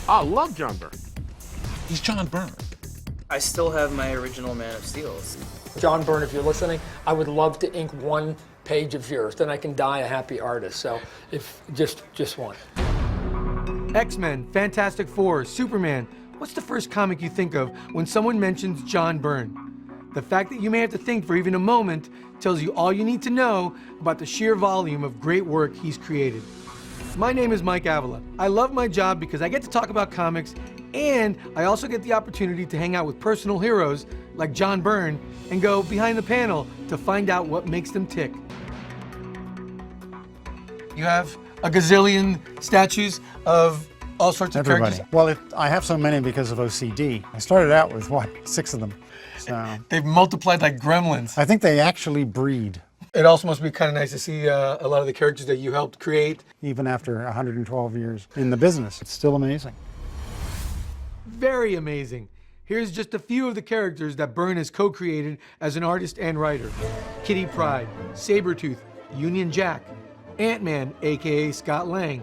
I love John Byrne. He's John Byrne. I still have my original Man of Steels. John Byrne, if you're listening, I would love to ink one page of yours. Then I can die a happy artist. So if just one. X-Men, Fantastic Four, Superman. What's the first comic you think of when someone mentions John Byrne? The fact that you may have to think for even a moment tells you all you need to know about the sheer volume of great work he's created. My name is Mike Avila. I love my job because I get to talk about comics, and I also get the opportunity to hang out with personal heroes like John Byrne and go behind the panel to find out what makes them tick. You have a gazillion statues of all sorts of characters. Well, I have so many because of OCD. I started out with, 6 of them. So They've multiplied like gremlins. I think they actually breed. It also must be kind of nice to see a lot of the characters that you helped create. Even after 112 years in the business, it's still amazing. Very amazing. Here's just a few of the characters that Byrne has co-created as an artist and writer. Kitty Pryde, Sabretooth, Union Jack, Ant-Man, aka Scott Lang,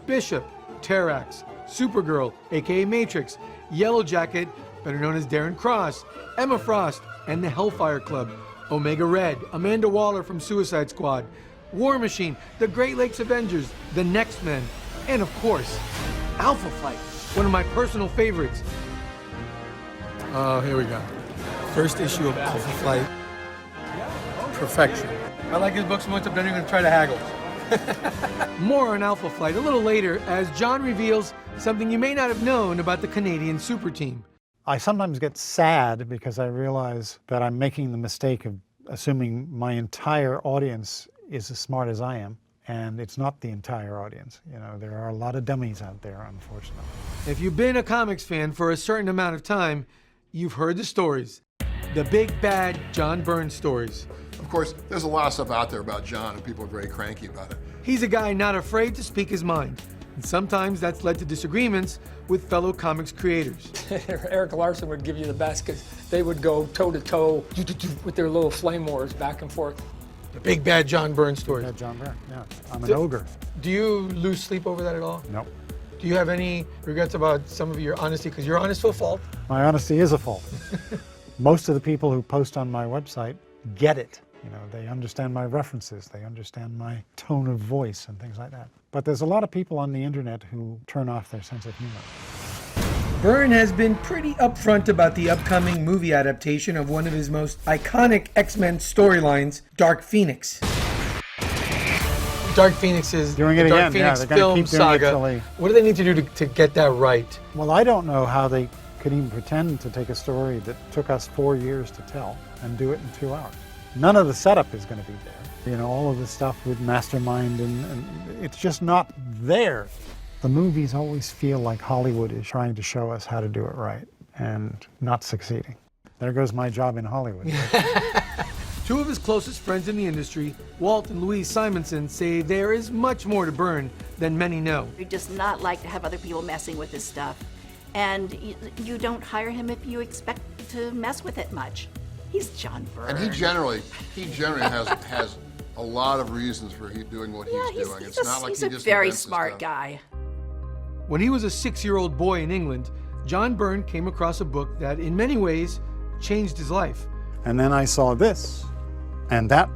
Bishop, Terrax, Supergirl, aka Matrix, Yellow Jacket, better known as Darren Cross, Emma Frost, and the Hellfire Club, Omega Red, Amanda Waller from Suicide Squad, War Machine, the Great Lakes Avengers, the Next Men, and of course, Alpha Flight, one of my personal favorites. Oh, here we go. First issue of Alpha Flight. Perfection. I like his book so much I'm not even going to try to haggle. More on Alpha Flight a little later as John reveals something you may not have known about the Canadian super team. I sometimes get sad because I realize that I'm making the mistake of assuming my entire audience is as smart as I am, and it's not the entire audience. You know, there are a lot of dummies out there, unfortunately. If you've been a comics fan for a certain amount of time, you've heard the stories. The big bad John Byrne stories. Of course, there's a lot of stuff out there about John, and people are very cranky about it. He's a guy not afraid to speak his mind. And sometimes that's led to disagreements with fellow comics creators. Eric Larson would give you the best because they would go toe-to-toe with their little flame wars back and forth. The big bad John Byrne stories. Yeah, John Byrne, yeah. I'm an ogre. Do you lose sleep over that at all? No. Do you have any regrets about some of your honesty? Because you're honest to a fault. My honesty is a fault. Most of the people who post on my website get it. You know, they understand my references, they understand my tone of voice and things like that. But there's a lot of people on the internet who turn off their sense of humor. Byrne has been pretty upfront about the upcoming movie adaptation of one of his most iconic X-Men storylines, Dark Phoenix. Dark Phoenix is doing it the Dark again. Phoenix Yeah, film keep doing saga. What do they need to do to get that right? Well, I don't know how they could even pretend to take a story that took us 4 years to tell and do it in 2 hours. None of the setup is going to be there. You know, all of the stuff with Mastermind, and it's just not there. The movies always feel like Hollywood is trying to show us how to do it right and not succeeding. There goes my job in Hollywood. Two of his closest friends in the industry, Walt and Louise Simonson, say there is much more to Byrne than many know. He does not like to have other people messing with his stuff. And you don't hire him if you expect to mess with it much. He's John Byrne. And he generally has a lot of reasons for doing what he's doing. It's not like he's he a just very invents smart stuff. guy. When he was a 6-year-old boy in England, John Byrne came across a book that in many ways changed his life. And then I saw this, and that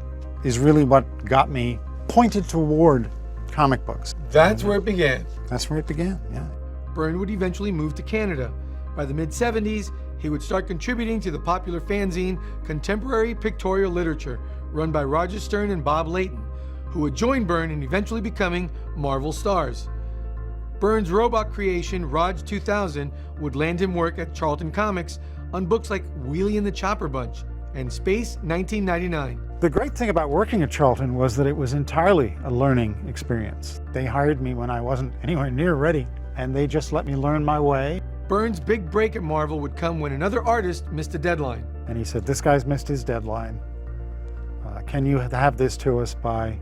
is really what got me pointed toward comic books. That's where it began. That's where it began, yeah. Byrne would eventually move to Canada. By the mid-70s, he would start contributing to the popular fanzine Contemporary Pictorial Literature, run by Roger Stern and Bob Layton, who would join Byrne in eventually becoming Marvel Stars. Byrne's robot creation, Rog 2000, would land him work at Charlton Comics on books like Wheelie and the Chopper Bunch and Space 1999. The great thing about working at Charlton was that it was entirely a learning experience. They hired me when I wasn't anywhere near ready, and they just let me learn my way. Byrne's big break at Marvel would come when another artist missed a deadline. And he said, this guy's missed his deadline. Can you have this to us by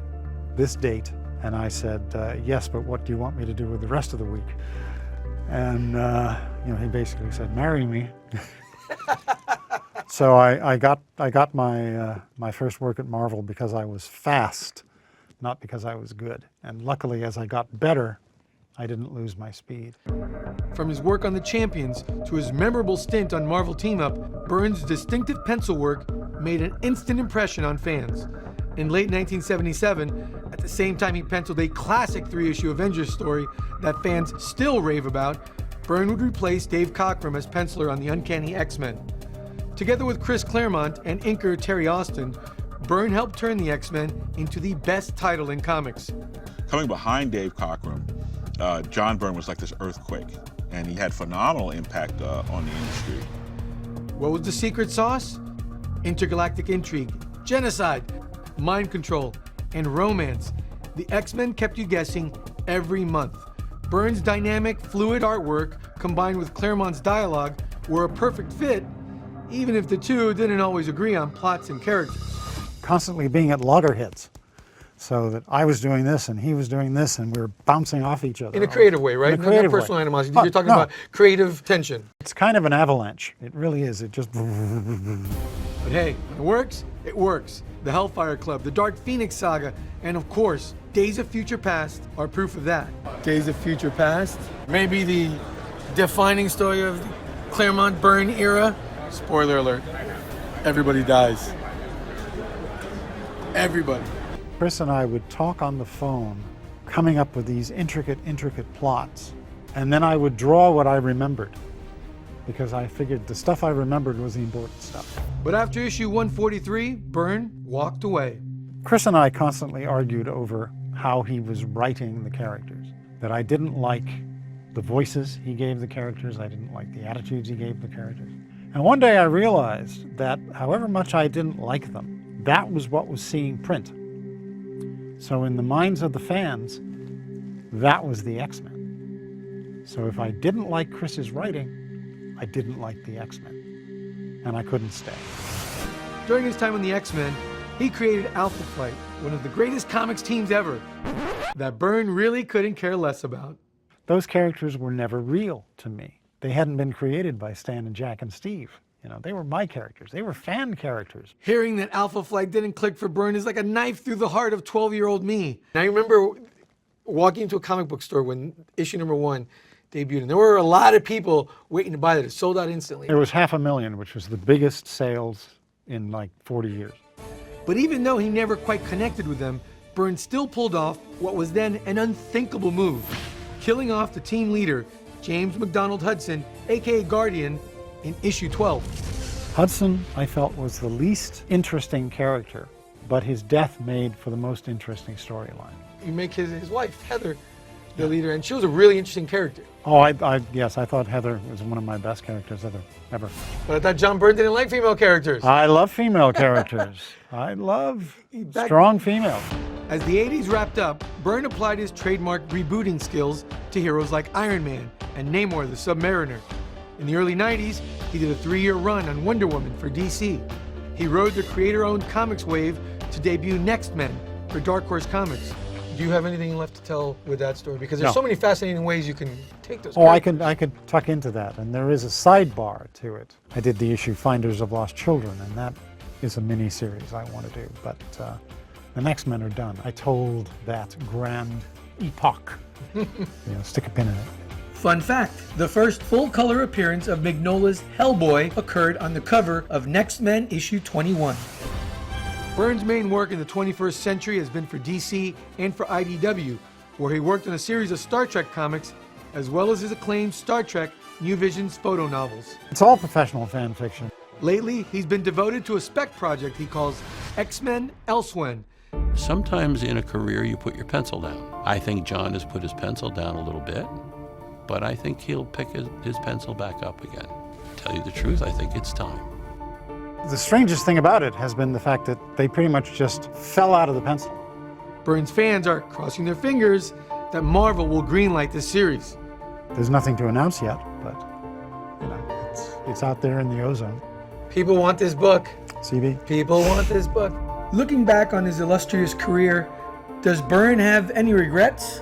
this date? And I said, yes, but what do you want me to do with the rest of the week? And he basically said, marry me. So I got my first work at Marvel because I was fast, not because I was good. And luckily, as I got better, I didn't lose my speed. From his work on The Champions to his memorable stint on Marvel Team Up, Byrne's distinctive pencil work made an instant impression on fans. In late 1977, at the same time he penciled a classic 3-issue Avengers story that fans still rave about, Byrne would replace Dave Cockrum as penciler on the Uncanny X-Men. Together with Chris Claremont and inker Terry Austin, Byrne helped turn the X-Men into the best title in comics. Coming behind Dave Cockrum, John Byrne was like this earthquake, and he had phenomenal impact on the industry. What was the secret sauce? Intergalactic intrigue, genocide, mind control, and romance. The X-Men kept you guessing every month. Byrne's dynamic, fluid artwork, combined with Claremont's dialogue, were a perfect fit, even if the two didn't always agree on plots and characters. Constantly being at loggerheads, so that I was doing this and he was doing this and we were bouncing off each other. In a creative way, right? In a creative Not personal way. animosity. Oh, You're talking no. about creative tension. It's kind of an avalanche. It really is. It just... But hey, when it works, it works. The Hellfire Club, the Dark Phoenix saga, and of course, Days of Future Past are proof of that. Days of Future Past, maybe the defining story of the Claremont Byrne era. Spoiler alert, everybody dies. Everybody. Chris and I would talk on the phone, coming up with these intricate plots, and then I would draw what I remembered, because I figured the stuff I remembered was the important stuff. But after issue 143, Byrne walked away. Chris and I constantly argued over how he was writing the characters, that I didn't like the voices he gave the characters, I didn't like the attitudes he gave the characters. And one day I realized that however much I didn't like them, that was what was seeing print. So in the minds of the fans, that was the X-Men. So if I didn't like Chris's writing, I didn't like the X-Men, and I couldn't stay. During his time on the X-Men, he created Alpha Flight, one of the greatest comics teams ever, that Byrne really couldn't care less about. Those characters were never real to me. They hadn't been created by Stan and Jack and Steve. You know, they were my characters. They were fan characters. Hearing that Alpha Flight didn't click for Byrne is like a knife through the heart of 12-year-old me. And I remember walking into a comic book store when issue number 1 debuted, and there were a lot of people waiting to buy that. It sold out instantly. There was 500,000, which was the biggest sales in like 40 years. But even though he never quite connected with them, Byrne still pulled off what was then an unthinkable move, killing off the team leader, James MacDonald Hudson, aka Guardian, in issue 12. Hudson, I felt, was the least interesting character, but his death made for the most interesting storyline. You make his wife, Heather, the leader, and she was a really interesting character. Oh, yes, I thought Heather was one of my best characters ever. But I thought John Byrne didn't like female characters. I love female characters. I love strong females. As the 80s wrapped up, Byrne applied his trademark rebooting skills to heroes like Iron Man and Namor the Submariner. In the early 90s, he did a 3-year run on Wonder Woman for DC. He rode the creator-owned comics wave to debut Next Men for Dark Horse Comics. Do you have anything left to tell with that story? Because there's No. so many fascinating ways you can take those Oh, I characters. could tuck into that, and there is a sidebar to it. I did the issue Finders of Lost Children, and that is a mini-series I want to do, but the next Men are done. I told that grand epoch. Stick a pin in it. Fun fact, the first full-color appearance of Mignola's Hellboy occurred on the cover of Next Men issue 21. Byrne's main work in the 21st century has been for DC and for IDW, where he worked on a series of Star Trek comics, as well as his acclaimed Star Trek New Visions photo novels. It's all professional fan fiction. Lately, he's been devoted to a spec project he calls X-Men Elsewhen. Sometimes in a career you put your pencil down. I think John has put his pencil down a little bit, but I think he'll pick his pencil back up again. To tell you the truth, I think it's time. The strangest thing about it has been the fact that they pretty much just fell out of the pencil. Byrne's fans are crossing their fingers that Marvel will greenlight this series. There's nothing to announce yet, but it's out there in the ozone. People want this book. CB? People want this book. Looking back on his illustrious career, does Byrne have any regrets?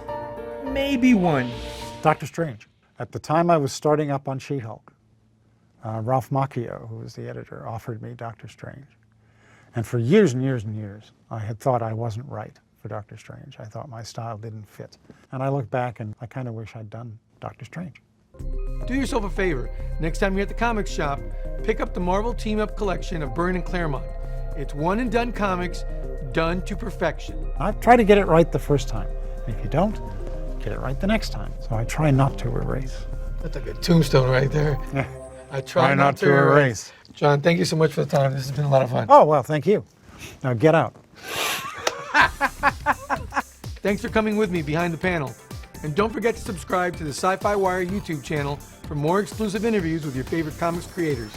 Maybe one. Doctor Strange. At the time I was starting up on She-Hulk, Ralph Macchio, who was the editor, offered me Doctor Strange. And for years and years and years, I had thought I wasn't right for Doctor Strange. I thought my style didn't fit. And I look back and I kind of wish I'd done Doctor Strange. Do yourself a favor. Next time you're at the comics shop, pick up the Marvel Team Up collection of Byrne and Claremont. It's one and done comics, done to perfection. I try to get it right the first time. If you don't, get it right the next time. So I try not to erase. That's a good tombstone right there. Yeah. I try not to erase. John, thank you so much for the time. This has been a lot of fun. Oh, well, thank you. Now get out. Thanks for coming with me behind the panel. And don't forget to subscribe to the SYFY WIRE YouTube channel for more exclusive interviews with your favorite comics creators.